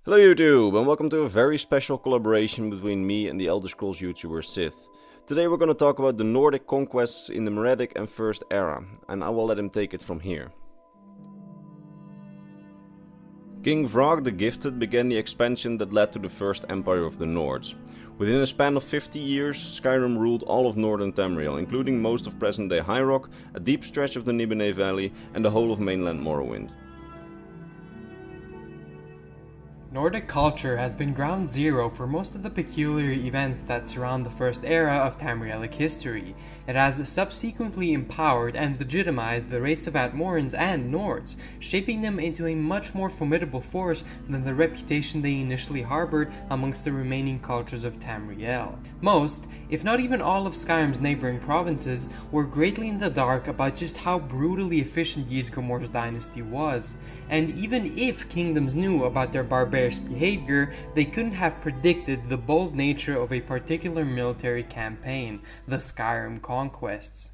Hello YouTube, and welcome to a very special collaboration between me and the Elder Scrolls YouTuber Sith. Today we're going to talk about the Nordic conquests in the Meretic and First Era, and I will let him take it from here. King Vrog the Gifted began the expansion that led to the First Empire of the Nords. Within a span of 50 years, Skyrim ruled all of northern Tamriel, including most of present-day High Rock, a deep stretch of the Nibelheim Valley, and the whole of mainland Morrowind. Nordic culture has been ground zero for most of the peculiar events that surround the first era of Tamrielic history. It has subsequently empowered and legitimized the race of Atmorans and Nords, shaping them into a much more formidable force than the reputation they initially harbored amongst the remaining cultures of Tamriel. Most, if not even all of Skyrim's neighboring provinces, were greatly in the dark about just how brutally efficient Ysgramor's dynasty was, and even if kingdoms knew about their barbarous behavior, they couldn't have predicted the bold nature of a particular military campaign, the Skyrim conquests.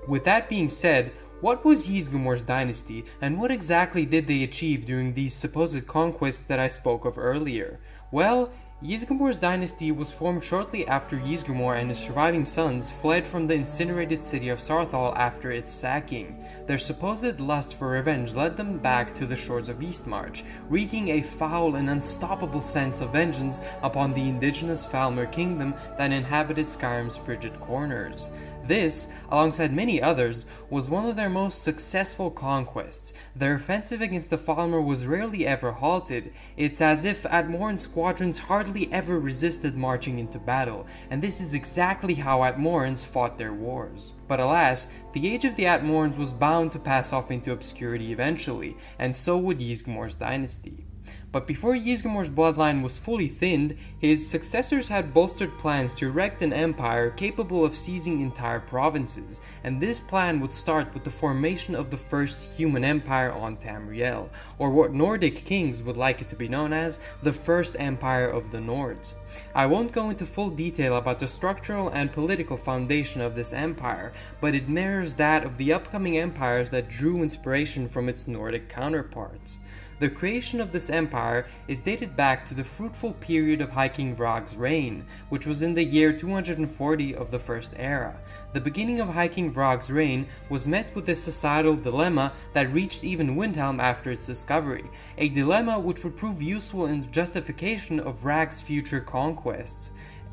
With that being said, what was Ysgramor's dynasty, and what exactly did they achieve during these supposed conquests that I spoke of earlier? Well, Ysgramor's dynasty was formed shortly after Ysgramor and his surviving sons fled from the incinerated city of Sarthal after its sacking. Their supposed lust for revenge led them back to the shores of Eastmarch, wreaking a foul and unstoppable sense of vengeance upon the indigenous Falmer kingdom that inhabited Skyrim's frigid corners. This, alongside many others, was one of their most successful conquests. Their offensive against the Falmer was rarely ever halted. It's as if Atmoran squadrons hardly ever resisted marching into battle, and this is exactly how Atmorans fought their wars. But alas, the age of the Atmorans was bound to pass off into obscurity eventually, and so would Ysgramor's dynasty. But before Ysgramor's bloodline was fully thinned, his successors had bolstered plans to erect an empire capable of seizing entire provinces, and this plan would start with the formation of the first human empire on Tamriel, or what Nordic kings would like it to be known as, the First Empire of the Nords. I won't go into full detail about the structural and political foundation of this empire, but it mirrors that of the upcoming empires that drew inspiration from its Nordic counterparts. The creation of this empire is dated back to the fruitful period of High King Vrog's reign, which was in the year 240 of the First Era. The beginning of High King Vrog's reign was met with a societal dilemma that reached even Windhelm after its discovery, a dilemma which would prove useful in the justification of Vrog's future conquests.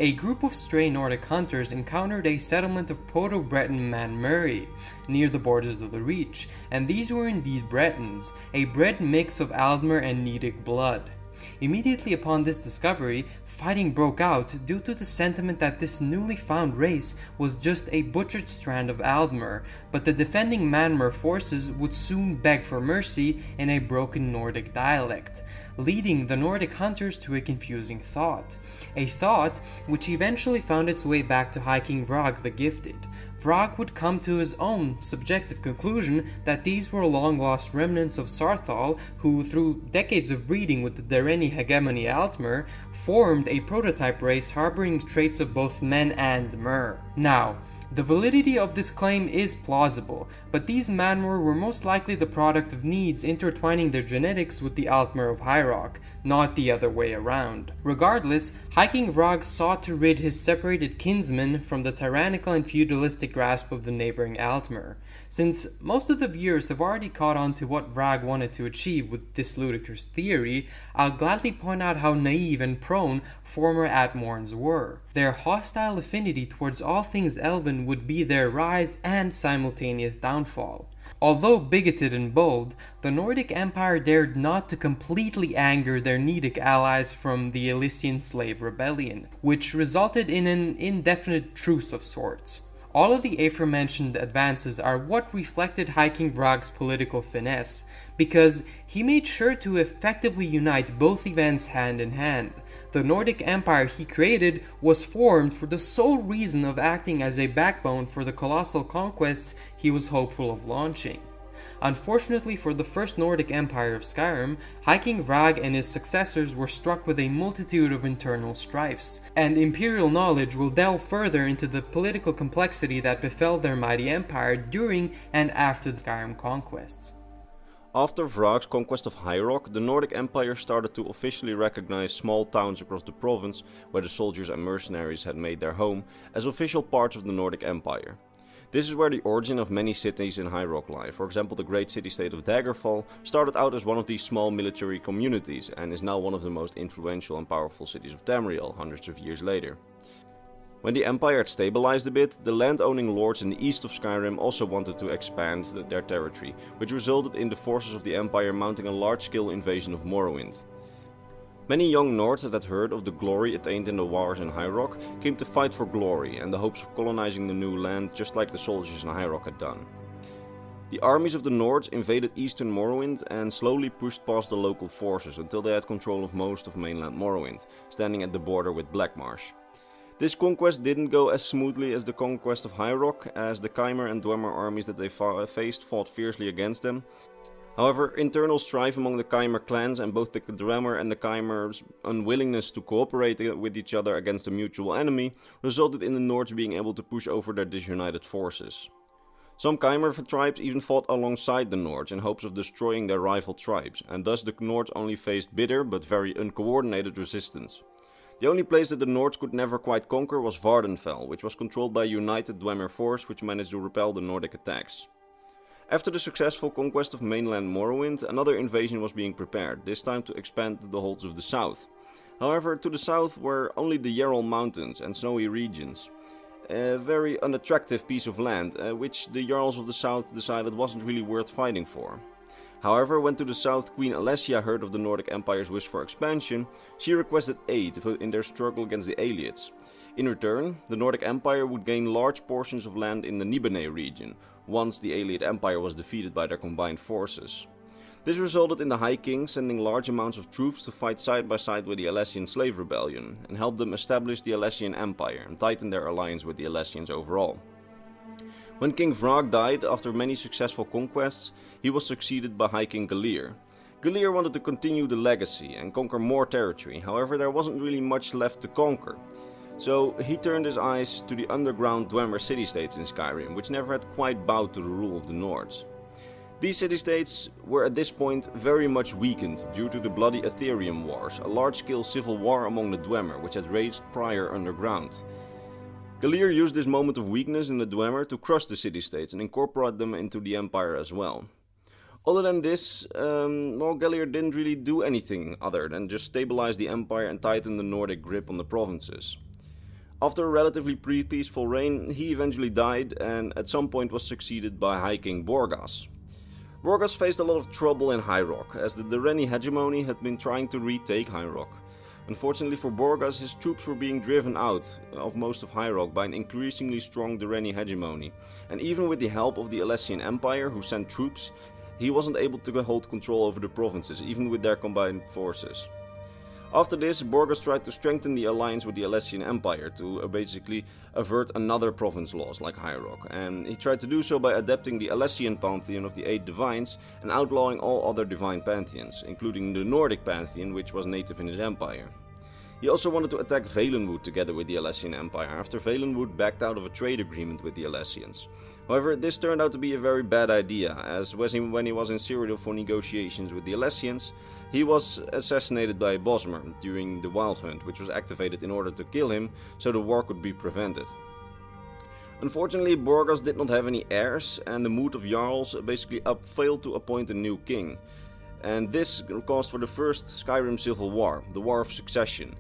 A group of stray Nordic hunters encountered a settlement of Proto-Breton Man Murray near the borders of the Reach, and these were indeed Bretons, a bred mix of Aldmer and Nidic blood. Immediately upon this discovery, fighting broke out due to the sentiment that this newly found race was just a butchered strand of Aldmer, but the defending Manmer forces would soon beg for mercy in a broken Nordic dialect, leading the Nordic hunters to a confusing thought. A thought which eventually found its way back to High King Vrog the Gifted. Vrog would come to his own subjective conclusion that these were long-lost remnants of Sarthal who, through decades of breeding with the Dareni hegemony Altmer, formed a prototype race harboring traits of both men and mer. Now, the validity of this claim is plausible, but these Manwar were most likely the product of needs intertwining their genetics with the Altmer of High Rock, not the other way around. Regardless, High King Vrog sought to rid his separated kinsmen from the tyrannical and feudalistic grasp of the neighboring Altmer. Since most of the viewers have already caught on to what Vrog wanted to achieve with this ludicrous theory, I'll gladly point out how naive and prone former Atmorans were. Their hostile affinity towards all things elven would be their rise and simultaneous downfall. Although bigoted and bold, the Nordic Empire dared not to completely anger their Nidic allies from the Elysian Slave Rebellion, which resulted in an indefinite truce of sorts. All of the aforementioned advances are what reflected High King Vrog's political finesse, because he made sure to effectively unite both events hand in hand. The Nordic Empire he created was formed for the sole reason of acting as a backbone for the colossal conquests he was hopeful of launching. Unfortunately for the first Nordic Empire of Skyrim, High King Vrog and his successors were struck with a multitude of internal strifes, and Imperial knowledge will delve further into the political complexity that befell their mighty empire during and after the Skyrim conquests. After Vrog's conquest of High Rock, the Nordic Empire started to officially recognize small towns across the province where the soldiers and mercenaries had made their home as official parts of the Nordic Empire. This is where the origin of many cities in High Rock lie. For example, the great city-state of Daggerfall started out as one of these small military communities and is now one of the most influential and powerful cities of Tamriel, hundreds of years later. When the Empire had stabilized a bit, the land-owning lords in the east of Skyrim also wanted to expand their territory, which resulted in the forces of the Empire mounting a large-scale invasion of Morrowind. Many young Nords that had heard of the glory attained in the wars in High Rock came to fight for glory and the hopes of colonizing the new land, just like the soldiers in High Rock had done. The armies of the Nords invaded eastern Morrowind and slowly pushed past the local forces until they had control of most of mainland Morrowind, standing at the border with Blackmarsh. This conquest didn't go as smoothly as the conquest of High Rock, as the Chimer and Dwemer armies that they faced fought fiercely against them. However, internal strife among the Chimer clans and both the Dwemer and the Chimer's unwillingness to cooperate with each other against a mutual enemy resulted in the Nords being able to push over their disunited forces. Some Chimer tribes even fought alongside the Nords in hopes of destroying their rival tribes, and thus the Nords only faced bitter but very uncoordinated resistance. The only place that the Nords could never quite conquer was Vardenfell, which was controlled by a united Dwemer force which managed to repel the Nordic attacks. After the successful conquest of mainland Morrowind, another invasion was being prepared, this time to expand the holds of the south. However, to the south were only the Yarrel Mountains and snowy regions. A very unattractive piece of land, which the Jarls of the south decided wasn't really worth fighting for. However, when to the south Queen Alessia heard of the Nordic Empire's wish for expansion, she requested aid in their struggle against the Aelids. In return, the Nordic Empire would gain large portions of land in the Nibene region, once the Aelid Empire was defeated by their combined forces. This resulted in the High King sending large amounts of troops to fight side by side with the Alessian slave rebellion, and help them establish the Alessian Empire and tighten their alliance with the Alessians overall. When King Vrog died after many successful conquests, he was succeeded by High King Galir. Galir wanted to continue the legacy and conquer more territory, however there wasn't really much left to conquer. So he turned his eyes to the underground Dwemer city-states in Skyrim, which never had quite bowed to the rule of the Nords. These city-states were at this point very much weakened due to the bloody Ethereum Wars, a large-scale civil war among the Dwemer which had raged prior underground. Galir used this moment of weakness in the Dwemer to crush the city-states and incorporate them into the Empire as well. Other than this, Galir didn't really do anything other than just stabilize the Empire and tighten the Nordic grip on the provinces. After a relatively peaceful reign, he eventually died and at some point was succeeded by High King Borgas. Borgas faced a lot of trouble in High Rock, as the Durrani hegemony had been trying to retake High Rock. Unfortunately for Borgas, his troops were being driven out of most of High Rock by an increasingly strong Durrani hegemony, and even with the help of the Alessian Empire, who sent troops, he wasn't able to hold control over the provinces, even with their combined forces. After this, Borgas tried to strengthen the alliance with the Alessian Empire to basically avert another province loss like High Rock, and he tried to do so by adapting the Alessian pantheon of the 8 divines and outlawing all other divine pantheons, including the Nordic pantheon which was native in his empire. He also wanted to attack Valenwood together with the Alessian Empire after Valenwood backed out of a trade agreement with the Alessians. However, this turned out to be a very bad idea, as when he was in Cyrodiil for negotiations with the Alessians, he was assassinated by Bosmer during the Wild Hunt, which was activated in order to kill him so the war could be prevented. Unfortunately, Borgas did not have any heirs, and the mood of Jarls basically failed to appoint a new king. And this caused for the first Skyrim Civil War, the War of Succession,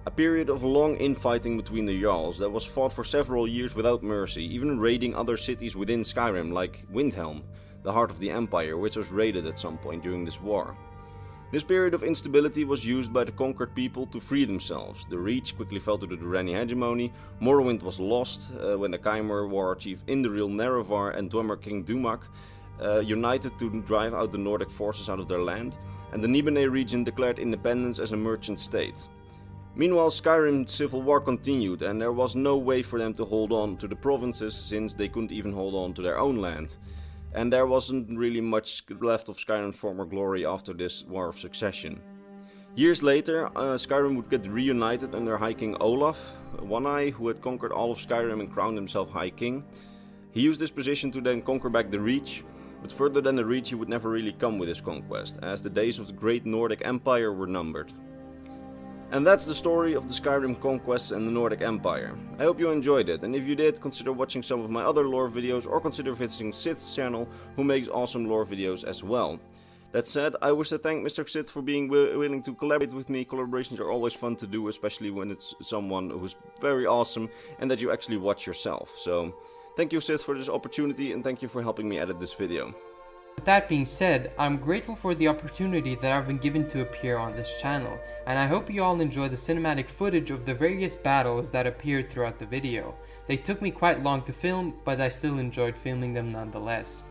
a period of long infighting between the Jarls that was fought for several years without mercy, even raiding other cities within Skyrim like Windhelm, the heart of the Empire, which was raided at some point during this war. This period of instability was used by the conquered people to free themselves. The Reach quickly fell to the Durrani hegemony, Morrowind was lost when the Khmer war chief Induril Nerevar and Dwemer King Dumak united to drive out the Nordic forces out of their land, and the Nibene region declared independence as a merchant state. Meanwhile, Skyrim's civil war continued, and there was no way for them to hold on to the provinces since they couldn't even hold on to their own land. And there wasn't really much left of Skyrim's former glory after this War of Succession. Years later, Skyrim would get reunited under High King Olaf, One-Eye, who had conquered all of Skyrim and crowned himself High King. He used this position to then conquer back the Reach, but further than the Reach he would never really come with his conquest, as the days of the great Nordic Empire were numbered. And that's the story of the Skyrim conquests and the Nordic Empire. I hope you enjoyed it, and if you did, consider watching some of my other lore videos or consider visiting Sith's channel, who makes awesome lore videos as well. That said, I wish to thank Mr. Sith for being willing to collaborate with me. Collaborations are always fun to do, especially when it's someone who's very awesome and that you actually watch yourself. So, thank you Sith for this opportunity, and thank you for helping me edit this video. With that being said, I'm grateful for the opportunity that I've been given to appear on this channel, and I hope you all enjoy the cinematic footage of the various battles that appeared throughout the video. They took me quite long to film, but I still enjoyed filming them nonetheless.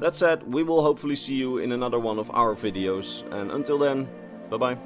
That said, we will hopefully see you in another one of our videos, and until then, bye bye.